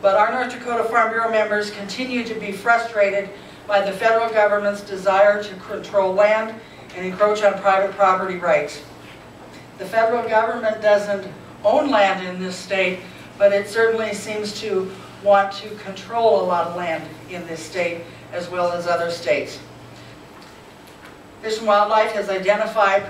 But our North Dakota Farm Bureau members continue to be frustrated by the federal government's desire to control land and encroach on private property rights. The federal government doesn't own land in this state, but it certainly seems to want to control a lot of land in this state as well as other states. Fish and Wildlife has identified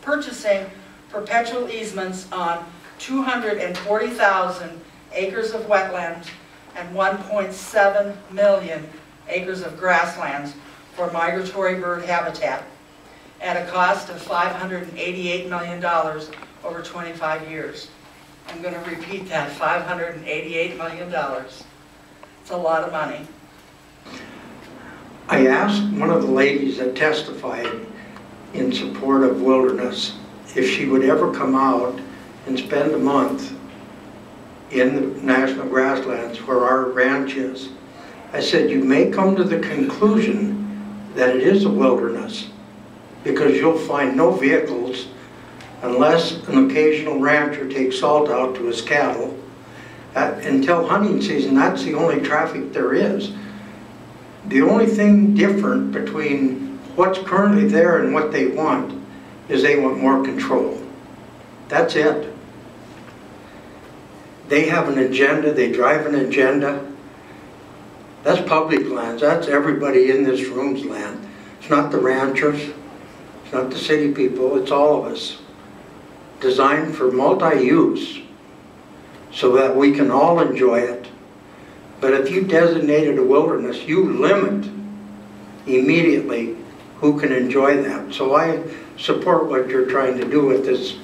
purchasing perpetual easements on 240,000 acres of wetlands and 1.7 million acres of grasslands for migratory bird habitat at a cost of $588 million over 25 years. I'm going to repeat that, $588 million. It's a lot of money. I asked one of the ladies that testified in support of wilderness if she would ever come out and spend a month in the national grasslands where our ranch is. I said, you may come to the conclusion that it is a wilderness because you'll find no vehicles unless an occasional rancher takes salt out to his cattle. Until hunting season, that's the only traffic there is. The only thing different between what's currently there and what they want is they want more control. That's it. They have an agenda, they drive an agenda. That's public lands, that's everybody in this room's land. It's not the ranchers, it's not the city people, it's all of us. Designed for multi-use so that we can all enjoy it. But if you designated a wilderness, you limit immediately who can enjoy that. So I support what you're trying to do with this.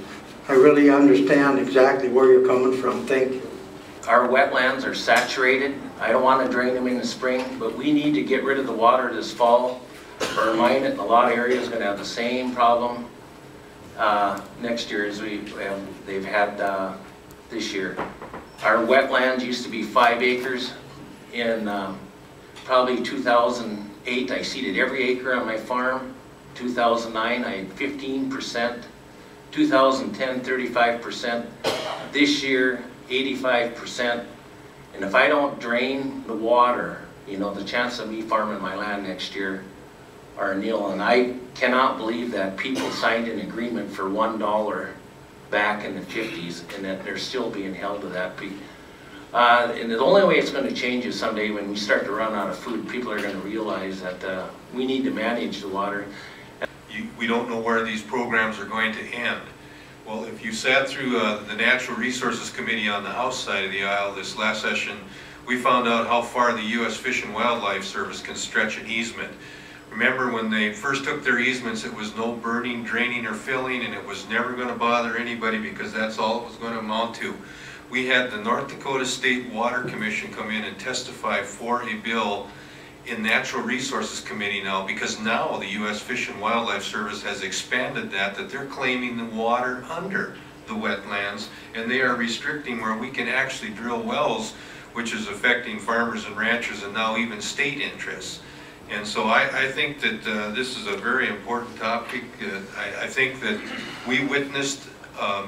I really understand exactly where you're coming from. Thank you. Our wetlands are saturated. I don't want to drain them in the spring, but we need to get rid of the water this fall. Or mine in a lot of areas going to have the same problem next year as they've had this year. Our wetlands used to be 5 acres. In probably 2008, I seeded every acre on my farm. 2009, I had 15%. 2010, 35%. This year, 85%. And if I don't drain the water, you know, the chance of me farming my land next year are nil. And I cannot believe that people signed an agreement for $1 back in the 50s and that they're still being held to that. And the only way it's going to change is someday when we start to run out of food, people are going to realize that we need to manage the water. We don't know where these programs are going to end. Well, if you sat through the Natural Resources Committee on the House side of the aisle this last session, we found out how far the U.S. Fish and Wildlife Service can stretch an easement. Remember when they first took their easements, it was no burning, draining, or filling, and it was never going to bother anybody because that's all it was going to amount to. We had the North Dakota State Water Commission come in and testify for a bill in Natural Resources Committee now, because now the U.S. Fish and Wildlife Service has expanded that they're claiming the water under the wetlands, and they are restricting where we can actually drill wells, which is affecting farmers and ranchers and now even state interests. And so I think that this is a very important topic. I think that we witnessed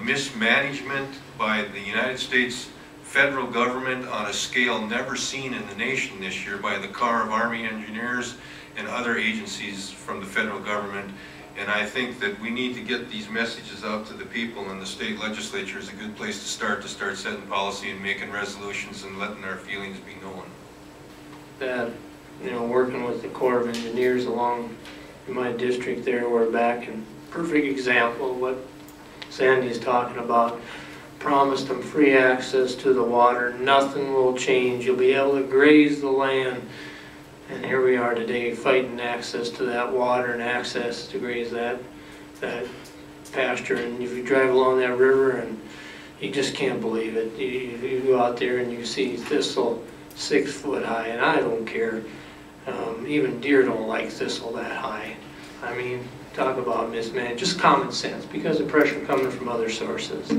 mismanagement by the United States federal government on a scale never seen in the nation this year by the Corps of Army Engineers and other agencies from the federal government. And I think that we need to get these messages out to the people, and the state legislature is a good place to start setting policy and making resolutions and letting our feelings be known. That, you know, working with the Corps of Engineers along in my district there, we're back in perfect example of what Sandy's talking about. Promised them free access to the water. Nothing will change. You'll be able to graze the land. And here we are today fighting access to that water and access to graze that pasture. And if you drive along that river, and you just can't believe it. You go out there and you see thistle 6 foot high, and I don't care. Even deer don't like thistle that high. I mean, talk about mismanagement. Just common sense, because of pressure coming from other sources.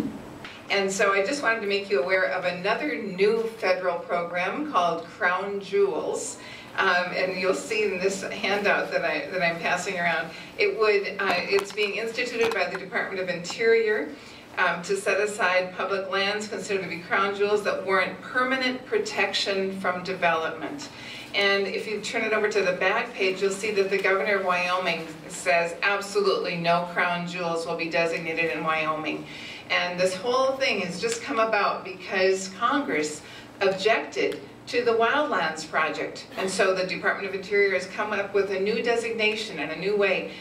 And so I just wanted to make you aware of another new federal program called Crown Jewels. And you'll see in this handout that I'm passing around, it's being instituted by the Department of Interior. to set aside public lands considered to be crown jewels that warrant permanent protection from development. And if you turn it over to the back page, you'll see that the governor of Wyoming says absolutely no crown jewels will be designated in Wyoming. And this whole thing has just come about because Congress objected to the Wildlands project. And so the Department of Interior has come up with a new designation and a new way